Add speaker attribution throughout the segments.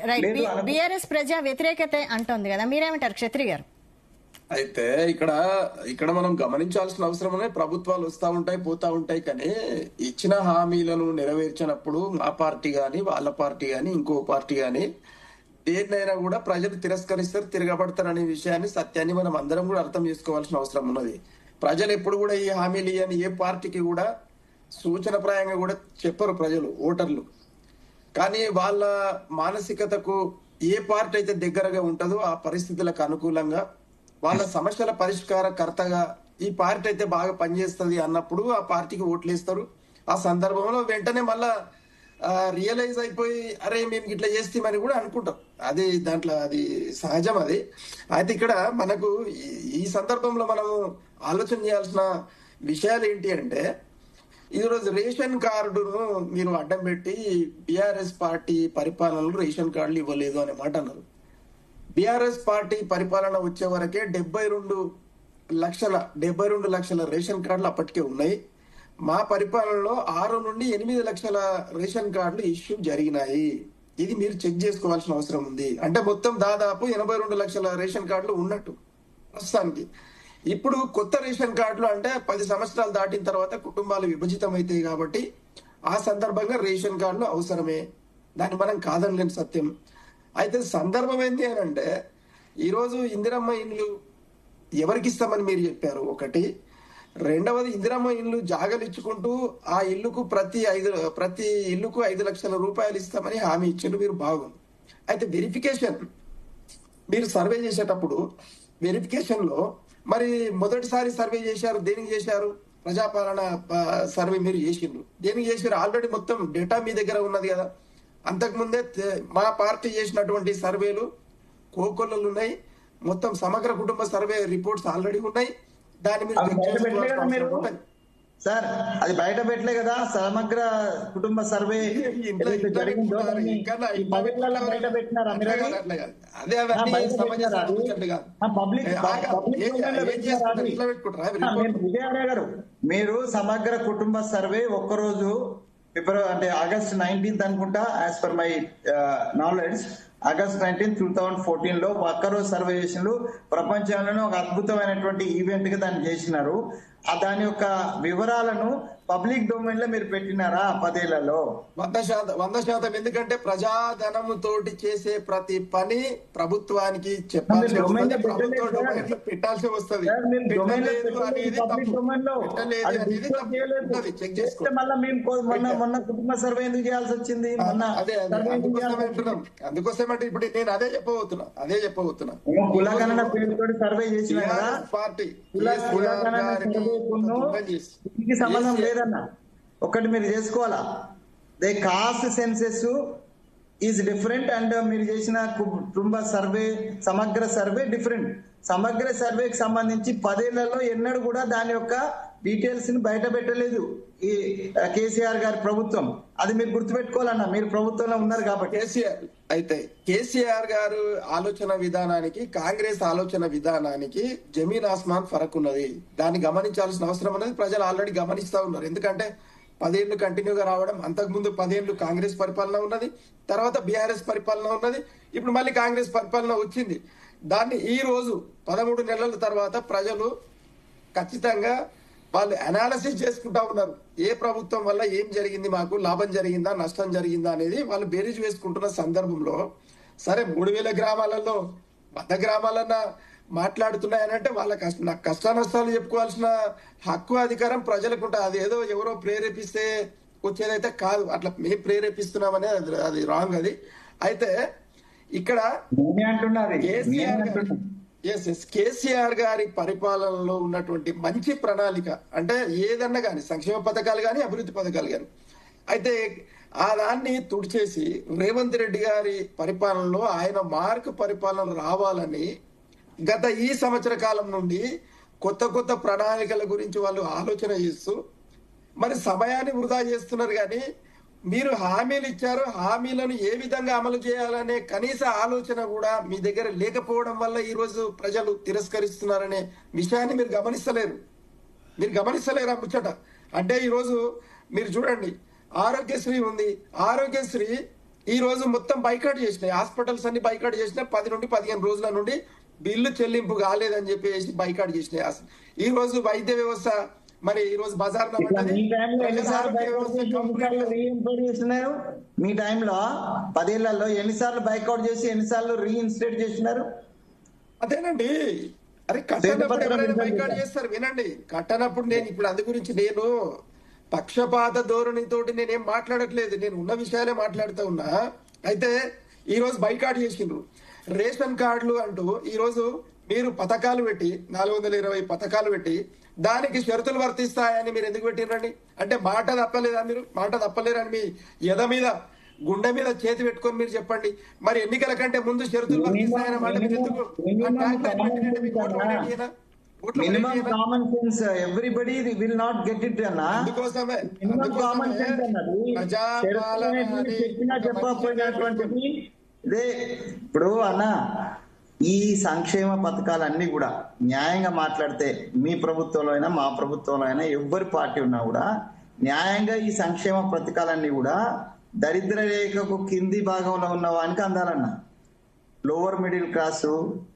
Speaker 1: Right.
Speaker 2: లేదు
Speaker 1: BRS ప్రజా వ్యతిరేకత అంటోంది కదా, మీరేమంటారు క్షత్రి గారు?
Speaker 3: అయితే ఇక్కడ మనం గమనించాల్సిన అవసరం ఉన్నాయి. ప్రభుత్వాలు వస్తా ఉంటాయి, పోతా ఉంటాయి, కానీ ఇచ్చిన హామీలను నెరవేర్చినప్పుడు మా పార్టీ గాని, వాళ్ళ పార్టీ గాని, ఇంకో పార్టీ గాని దేన్నైనా కూడా ప్రజలు తిరస్కరిస్తారు, తిరగబడతారు అనే విషయాన్ని, సత్యాన్ని మనం అందరం కూడా అర్థం చేసుకోవాల్సిన అవసరం ఉన్నది. ప్రజలు ఎప్పుడు కూడా ఈ హామీలు ఇవ్వని ఏ పార్టీకి కూడా సూచనప్రాయంగా కూడా చెప్పరు ప్రజలు, ఓటర్లు. కానీ వాళ్ళ మానసికతకు ఏ పార్టీ అయితే దగ్గరగా ఉంటుందో ఆ పరిస్థితులకు అనుకూలంగా వాళ్ళ సమస్యల పరిష్కారకర్తగా ఈ పార్టీ అయితే బాగా పనిచేస్తుంది అన్నప్పుడు ఆ పార్టీకి ఓట్లేస్తారు. ఆ సందర్భంలో వెంటనే మళ్ళా రియలైజ్ అయిపోయి అరే మేము ఇట్లా చేస్తామని కూడా అనుకుంటాం. అది దాంట్లో అది సహజం. అది అయితే ఇక్కడ మనకు ఈ సందర్భంలో మనము ఆలోచన చేయాల్సిన విషయాలు ఏంటి అంటే, ఈరోజు రేషన్ కార్డును మీరు అడ్డం పెట్టి బీఆర్ఎస్ పార్టీ పరిపాలనలో రేషన్ కార్డులు ఇవ్వలేదు అనే మాట అన్నారు. బీఆర్ఎస్ పార్టీ పరిపాలన వచ్చే వరకే 72 లక్షల రేషన్ కార్డులు అప్పటికే ఉన్నాయి. మా పరిపాలనలో 6 నుండి 8 లక్షల రేషన్ కార్డులు ఇష్యూ జరిగినాయి. ఇది మీరు చెక్ చేసుకోవాల్సిన అవసరం ఉంది. అంటే మొత్తం దాదాపు 82 లక్షల రేషన్ కార్డులు ఉన్నట్టు ప్రస్తుతానికి. ఇప్పుడు కొత్త రేషన్ కార్డులు అంటే 10 సంవత్సరాలు దాటిన తర్వాత కుటుంబాలు విభజితం అవుతాయి కాబట్టి ఆ సందర్భంగా రేషన్ కార్డులు అవసరమే, దాన్ని మనం కాదనలేని సత్యం. అయితే సందర్భం ఏంటి అని అంటే, ఈరోజు ఇందిరమ్మ ఇండ్లు ఎవరికి ఇస్తామని మీరు చెప్పారు ఒకటి. రెండవది, ఇందిరమ్మ ఇండ్లు జాగలు ఇచ్చుకుంటూ ఆ ఇల్లుకు ప్రతి ఇల్లుకు 5 లక్షల రూపాయలు ఇస్తామని హామీ ఇచ్చిండ్రు, మీరు బాగుంది. అయితే వెరిఫికేషన్ మీరు సర్వే చేసేటప్పుడు వెరిఫికేషన్ లో మరి మొదటిసారి సర్వే చేశారు, దేనికి చేశారు? ప్రజాపాలన సర్వే మీరు చేసిండ్రు, దేనికి చేశారు? ఆల్రెడీ మొత్తం డేటా మీ దగ్గర ఉన్నది కదా. అంతకుముందే మా పార్టీ చేసినటువంటి సర్వేలు కోకొల్లలు ఉన్నాయి, మొత్తం సమగ్ర కుటుంబ సర్వే రిపోర్ట్స్ ఆల్రెడీ ఉన్నాయి. దాని మీద
Speaker 2: సార్ అది బయట పెట్టలే కదా, సమగ్ర కుటుంబ సర్వే బయట పెట్టినారా? విజయవాడ గారు, మీరు సమగ్ర కుటుంబ సర్వే ఒక్కరోజు ఫిబ్రవరి అంటే ఆగస్ట్ 19 అనుకుంటా, as per my knowledge August 19, 2014 లో ఒక్కరోజు సర్వే చేసినారు. ప్రపంచంలోనే ఒక అద్భుతమైనటువంటి ఈవెంట్ గా దాన్ని చేసినారు. దాని యొక్క వివరాలను పబ్లిక్ డొమైన్ లో మీరు పెట్టినారా 10 ఏళ్లలో?
Speaker 3: 100%. ఎందుకంటే ప్రజాధనము తోటి చేసే ప్రతి పని ప్రభుత్వానికి చెప్పాల్సి వస్తుంది, పెట్టాల్సి వస్తుంది. చెక్ చేసుకో.
Speaker 2: మొన్న కుటుంబ సర్వే ఎందుకు చేయాల్సి వచ్చింది?
Speaker 3: అందుకోసమంటే ఇప్పుడు నేను అదే చెప్పబోతున్నా.
Speaker 2: కులగణన పేరుతోటి సర్వే చేసిన
Speaker 3: పార్టీ
Speaker 2: దీనికి సంబంధం లేదన్న, ఒకటి మీరు చేసుకోవాలా. They cost senses is different and మీరు చేసిన కుటుంబ సర్వే సమగ్ర సర్వే డిఫరెంట్. సమగ్ర సర్వేకి సంబంధించి 10 ఏళ్లలో ఎన్నడూ కూడా దాని యొక్క డీటెయిల్స్ ని బయట పెట్టలేదు ఈ కేసీఆర్ గారి ప్రభుత్వం. అది మీరు గుర్తుపెట్టుకోవాలన్నా, మీరు ప్రభుత్వంలో ఉన్నారు కాబట్టి.
Speaker 3: కేసీఆర్ గారు ఆలోచన విధానానికి కాంగ్రెస్ ఆలోచన విధానానికి జమీన్ ఆస్మాన్ ఫరక్ ఉన్నది. దాన్ని గమనించాల్సిన అవసరం అనేది ప్రజలు ఆల్రెడీ గమనిస్తా ఉన్నారు. ఎందుకంటే 10 ఏళ్లు కంటిన్యూగా రావడం, అంతకుముందు 10 ఏళ్లు కాంగ్రెస్ పరిపాలన ఉన్నది, తర్వాత బీఆర్ఎస్ పరిపాలన ఉన్నది, ఇప్పుడు మళ్ళీ కాంగ్రెస్ పరిపాలన వచ్చింది. దాన్ని ఈ రోజు 13 నెలల తర్వాత ప్రజలు ఖచ్చితంగా వాళ్ళు అనాలిసిస్ చేసుకుంటా ఉన్నారు. ఏ ప్రభుత్వం వల్ల ఏం జరిగింది, మాకు లాభం జరిగిందా, నష్టం జరిగిందా అనేది వాళ్ళు బేరీజ్ వేసుకుంటున్న సందర్భంలో, సరే 3000 గ్రామాలలో 100 గ్రామాలన్నా మాట్లాడుతున్నాయనంటే వాళ్ళ కష్ట నష్టాలు చెప్పుకోవాల్సిన హక్కు, అధికారం ప్రజలకు ఉంటుంది. అది ఏదో ఎవరో ప్రేరేపిస్తే వచ్చేదైతే కాదు. అట్లా మేము ప్రేరేపిస్తున్నామనే అది రాంగ్. అది అయితే ఇక్కడ కేసీఆర్ గారి పరిపాలనలో ఉన్నటువంటి మంచి ప్రణాళిక అంటే ఏదన్నా కానీ, సంక్షేమ పథకాలు కానీ, అభివృద్ధి పథకాలు కానీ, అయితే ఆ దాన్ని తుడిచేసి రేవంత్ రెడ్డి గారి పరిపాలనలో ఆయన మార్కు పరిపాలన రావాలని గత ఈ సంవత్సర కాలం నుండి కొత్త ప్రణాళికల గురించి వాళ్ళు ఆలోచన చేస్తూ మరి సమయాన్ని వృధా చేస్తున్నారు. కానీ మీరు హామీలు ఇచ్చారు, హామీలను ఏ విధంగా అమలు చేయాలనే కనీస ఆలోచన కూడా మీ దగ్గర లేకపోవడం వల్ల ఈ రోజు ప్రజలు తిరస్కరిస్తున్నారనే విషయాన్ని మీరు గమనిస్తలేరు ఆ ముచ్చట. అంటే ఈరోజు మీరు చూడండి, ఆరోగ్యశ్రీ ఉంది. ఆరోగ్యశ్రీ ఈ రోజు మొత్తం బైకాట్ చేసినాయి, హాస్పిటల్స్ అన్ని బైకాట్ చేసినాయి. 10 నుండి 15 రోజుల నుండి బిల్లు చెల్లింపు కాలేదని చెప్పేసి బైకాట్ చేసినాయి. ఈ రోజు వైద్య వ్యవస్థ మరి ఈ రోజు బజార్
Speaker 2: ఇట్లా మీ టైంలో ఎన్నిసార్లు బైకౌట్ చేసి ఎన్నిసార్లు రీఇన్స్టేట్ చేసినారు? మీ టైంలో 10 ఏళ్లలో ఎన్నిసార్లు బైకౌట్ చేసి ఎన్నిసార్లు రీఇన్స్టేట్ చేసినారు?
Speaker 3: అదేనండి. అరే కట్టనప్పుడు ఎవరైనా బైకాట్ చేస్తారు. వినండి, కట్టనప్పుడు నేను ఇప్పుడు అందు గురించి నేను పక్షపాత ధోరణితోటి నేనేం మాట్లాడట్లేదు, నేను ఉన్న విషయాలే మాట్లాడుతూ ఉన్నా. అయితే ఈ రోజు బైకాట్ చేసిండ్రు. రేషన్ కార్డులు అంటూ ఈ రోజు మీరు పథకాలు పెట్టి 420 పథకాలు పెట్టి దానికి షరతులు వర్తిస్తాయని మీరు ఎందుకు పెట్టినండి? అంటే మాట తప్పలేదా? మీరు మాట తప్పలేరని మీ ఎద మీద గుండె మీద చేతి పెట్టుకొని మీరు చెప్పండి. మరి ఎన్నికల కంటే ముందు షరతులు వర్తిస్తాయని మాట మీరు ఎందుకు
Speaker 2: minimum common sense everybody will not get it అన్నా.
Speaker 3: అందుకోసమే
Speaker 2: మినిమం కామన్ సెన్స్ అన్నది చెప్పినా చెప్పకపోయినటువంటిది ఇదే. ఇప్పుడు అన్న ఈ సంక్షేమ పథకాలన్నీ కూడా న్యాయంగా మాట్లాడితే మీ ప్రభుత్వంలో అయినా మా ప్రభుత్వంలో అయినా ఎవరి పార్టీ ఉన్నా కూడా న్యాయంగా ఈ సంక్షేమ పథకాలన్నీ కూడా దరిద్ర రేఖకు కింది భాగంలో ఉన్న వానికి అందాలన్న. లోవర్ మిడిల్ క్లాసు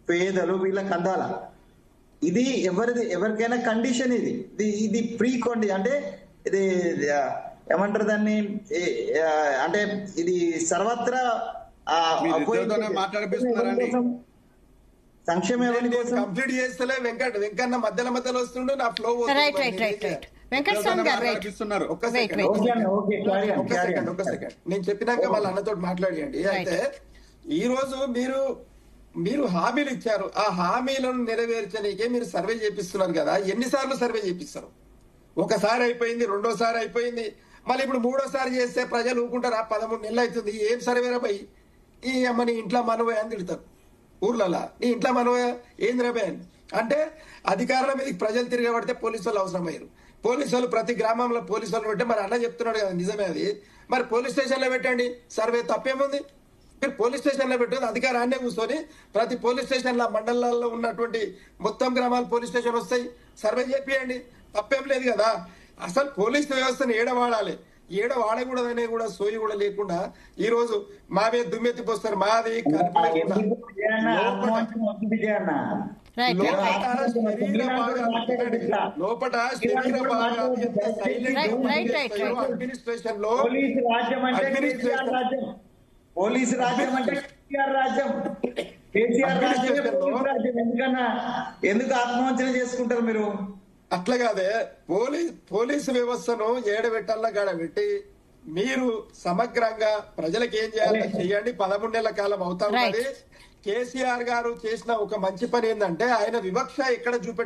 Speaker 2: పేదలు వీళ్ళకి అందాల. ఇది ఎవరికైనా కండిషన్. ఇది ప్రీ కొండి అంటే ఇది ఏమంటారు దాన్ని, అంటే ఇది సర్వత్రా సంక్షేమం ఎవరి కోసం
Speaker 3: కంప్లీట్ చేస్తలే. వెంకన్న మధ్యలో వస్తుండే నా ఫ్లో. ఒక సెకండ్ నేను చెప్పినాక వాళ్ళ అన్నతో మాట్లాడియండి. అయితే ఈ రోజు మీరు హామీలు ఇచ్చారు, ఆ హామీలను నెరవేర్చడానికే మీరు సర్వే చేపిస్తున్నారు కదా. ఎన్నిసార్లు సర్వే చేపిస్తారు? ఒకసారి అయిపోయింది, రెండోసారి అయిపోయింది, మళ్ళీ ఇప్పుడు మూడోసారి చేస్తే ప్రజలు ఊరుకుంటారా? 13 నెలలు అవుతుంది. ఏం సర్వేరా పోయి ఈ అమ్మని ఇంట్లో మనవే అని తిడతారు ఊర్లలో. నీ ఇంట్లో మనవే ఏంది రబే అని అంటే అధికారుల మీద ప్రజలు తిరగబడితే పోలీసు వాళ్ళు అవసరమయ్యారు. పోలీసు వాళ్ళు ప్రతి గ్రామంలో పోలీసు వాళ్ళు పెట్టే, మరి అన్న చెప్తున్నాడు కదా నిజమే అది. మరి పోలీస్ స్టేషన్ లో పెట్టండి, సర్వే తప్పేముంది? మీరు పోలీస్ స్టేషన్ లో పెట్టండి, అధికారాన్నే కూర్చొని ప్రతి పోలీస్ స్టేషన్ మండలాల్లో ఉన్నటువంటి మొత్తం గ్రామాలు పోలీస్ స్టేషన్ వస్తాయి, సర్వే చేపియండి, తప్పేం లేదు కదా. అసలు పోలీస్ వ్యవస్థను ఏడవాడాలి, ఏడవాడకూడదనే కూడా సోయి కూడా లేకుండా ఈ రోజు మా మీద దుమ్మెత్తిపోస్తారు. మాది లోపల శరీర భాగాలు అడ్మినిస్ట్రేషన్ లో
Speaker 2: పోలీసు రాజ్యం అంటే కేసీఆర్ రాజ్యం. కేసీఆర్ రాజ్యం ఎందుకన్నా ఎందుకు ఆత్మవంచన చేసుకుంటారు మీరు?
Speaker 3: అట్లా కాదే, పోలీసు వ్యవస్థను ఏడబెట్టాల గాడబెట్టి మీరు సమగ్రంగా ప్రజలకు ఏం చేయాలో చెయ్యండి. 13 నెలల కాలం అవుతా ఉన్నది. కేసీఆర్ గారు చేసిన ఒక మంచి పని ఏంటంటే ఆయన వివక్ష ఎక్కడ చూపెట్టారు.